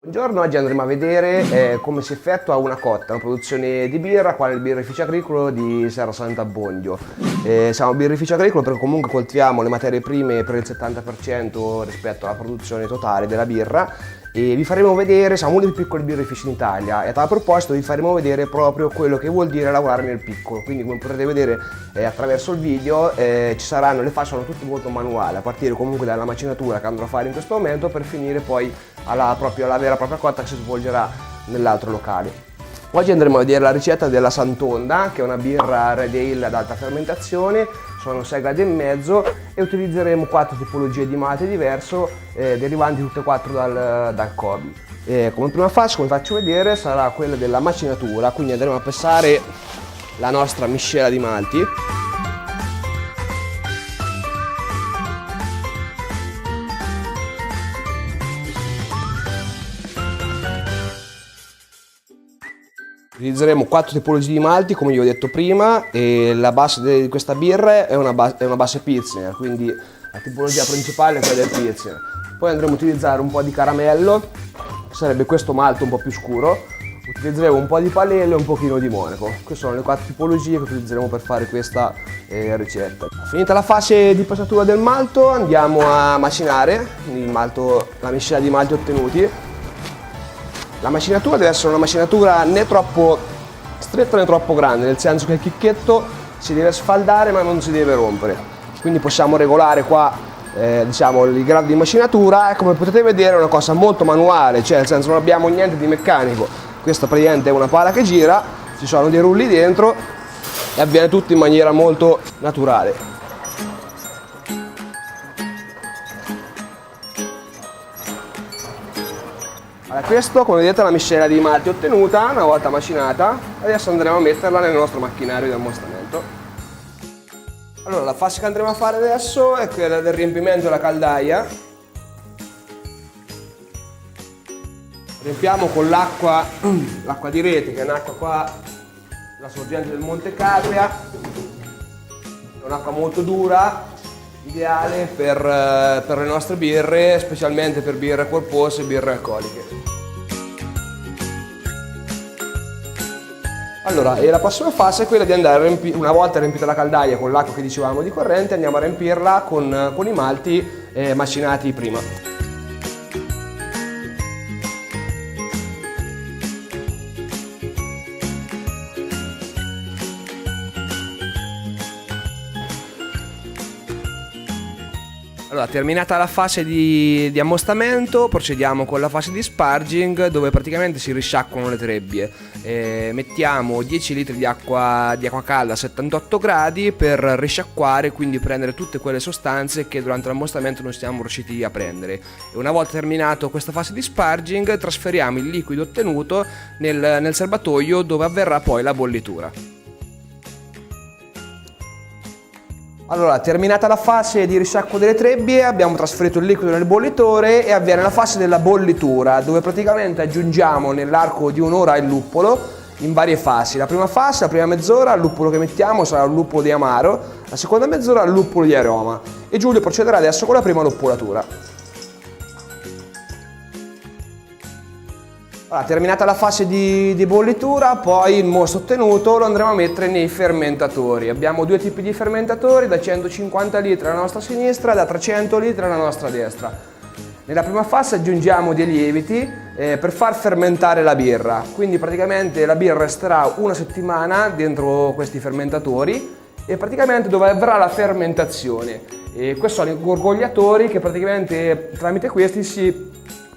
Buongiorno, oggi andremo a vedere come si effettua una cotta, una produzione di birra, quale il birrificio agricolo di Serra Sant'Abbondio. Siamo un birrificio agricolo perché comunque coltiviamo le materie prime per il 70% rispetto alla produzione totale della birra e vi faremo vedere, siamo uno dei più piccoli birrifici in Italia e a tal proposito vi faremo vedere proprio quello che vuol dire lavorare nel piccolo. Quindi come potrete vedere attraverso il video ci saranno, le fasi sono tutte molto manuali, a partire comunque dalla macinatura che andrò a fare in questo momento per finire poi alla vera e propria cotta che si svolgerà nell'altro locale. Oggi andremo a vedere la ricetta della Santonda, che è una birra red ale ad alta fermentazione, sono 6 gradi e mezzo e utilizzeremo 4 tipologie di mate diverse derivanti tutte e 4 dal Kobi. Come prima fase, come faccio vedere, sarà quella della macinatura, quindi andremo a pesare la nostra miscela di malti. Utilizzeremo 4 tipologie di malti, come vi ho detto prima, e la base di questa birra è una base Pilsner, quindi la tipologia principale è quella del Pilsner. Poi andremo a utilizzare un po' di caramello, che sarebbe questo malto un po' più scuro. Utilizzeremo un po' di palele e un pochino di monaco. Queste sono le 4 tipologie che utilizzeremo per fare questa ricetta. Finita la fase di pesatura del malto, andiamo a macinare la miscela di malti ottenuti. La macinatura deve essere una macinatura né troppo stretta né troppo grande, nel senso che il chicchetto si deve sfaldare ma non si deve rompere. Quindi possiamo regolare qua diciamo, il grado di macinatura e come potete vedere è una cosa molto manuale, cioè nel senso non abbiamo niente di meccanico. Questa praticamente è una pala che gira, ci sono dei rulli dentro e avviene tutto in maniera molto naturale. Allora, questo, come vedete, è la miscela di malti ottenuta una volta macinata. Adesso andremo a metterla nel nostro macchinario di ammostamento. Allora, la fase che andremo a fare adesso è quella del riempimento della caldaia. Riempiamo con l'acqua di rete, che è un'acqua qua, la sorgente del Monte Cadria. È un'acqua molto dura, ideale per le nostre birre, specialmente per birre corpose e birre alcoliche. Allora, la prossima fase è quella di andare a riempire, una volta riempita la caldaia con l'acqua che dicevamo di corrente, andiamo a riempirla con i malti macinati prima. Allora, terminata la fase di ammostamento, procediamo con la fase di sparging, dove praticamente si risciacquano le trebbie. Mettiamo 10 litri di acqua calda a 78 gradi per risciacquare, quindi prendere tutte quelle sostanze che durante l'ammostamento non siamo riusciti a prendere. E una volta terminato questa fase di sparging, trasferiamo il liquido ottenuto nel serbatoio dove avverrà poi la bollitura. Allora, terminata la fase di risciacquo delle trebbie, abbiamo trasferito il liquido nel bollitore e avviene la fase della bollitura, dove praticamente aggiungiamo nell'arco di un'ora il luppolo in varie fasi. La prima fase, la prima mezz'ora, il luppolo che mettiamo sarà un luppolo di amaro, la seconda mezz'ora il luppolo di aroma. E Giulio procederà adesso con la prima luppolatura. Allora, terminata la fase di bollitura, poi il mosto ottenuto lo andremo a mettere nei fermentatori. Abbiamo due tipi di fermentatori, da 150 litri alla nostra sinistra e da 300 litri alla nostra destra. Nella prima fase aggiungiamo dei lieviti per far fermentare la birra, quindi praticamente la birra resterà una settimana dentro questi fermentatori e praticamente dove avverrà la fermentazione. E questi sono i gorgogliatori che praticamente tramite questi si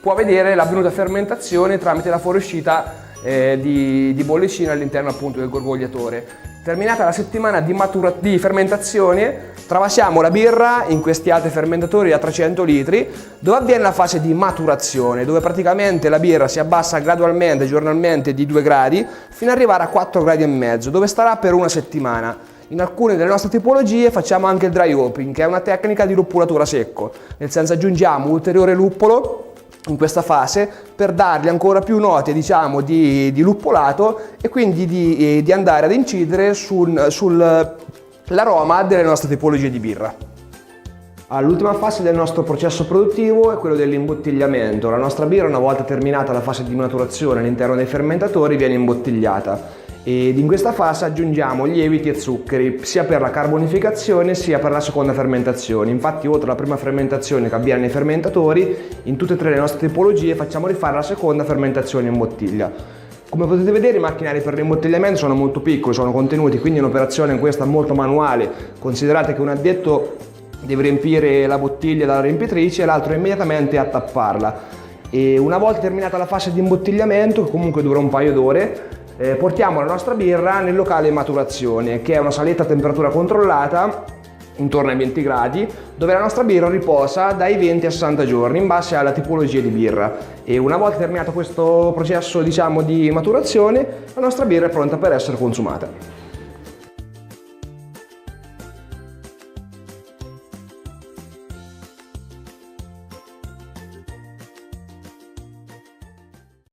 può vedere l'avvenuta fermentazione tramite la fuoriuscita di bollicina all'interno appunto del gorgogliatore. Terminata la settimana di fermentazione, travasiamo la birra in questi altri fermentatori a 300 litri, dove avviene la fase di maturazione, dove praticamente la birra si abbassa gradualmente, giornalmente di 2 gradi, fino ad arrivare a 4 gradi e mezzo, dove starà per una settimana. In alcune delle nostre tipologie facciamo anche il dry hopping, che è una tecnica di luppolatura secco, nel senso aggiungiamo ulteriore luppolo in questa fase per dargli ancora più note, diciamo, di luppolato e quindi di andare ad incidere sull'aroma delle nostre tipologie di birra. L'ultima fase del nostro processo produttivo è quello dell'imbottigliamento. La nostra birra, una volta terminata la fase di maturazione all'interno dei fermentatori, viene imbottigliata ed in questa fase aggiungiamo lieviti e zuccheri sia per la carbonificazione sia per la seconda fermentazione. Infatti, oltre alla prima fermentazione che avviene nei fermentatori, in tutte e tre le nostre tipologie facciamo rifare la seconda fermentazione in bottiglia. Come potete vedere, i macchinari per l'imbottigliamento sono molto piccoli, sono contenuti quindi in un'operazione questa molto manuale. Considerate che un addetto deve riempire la bottiglia dalla riempitrice e l'altro immediatamente a tapparla. E una volta terminata la fase di imbottigliamento, che comunque dura un paio d'ore, portiamo la nostra birra nel locale di maturazione, che è una saletta a temperatura controllata intorno ai 20 gradi, dove la nostra birra riposa dai 20 ai 60 giorni in base alla tipologia di birra. E una volta terminato questo processo, diciamo, di maturazione, la nostra birra è pronta per essere consumata.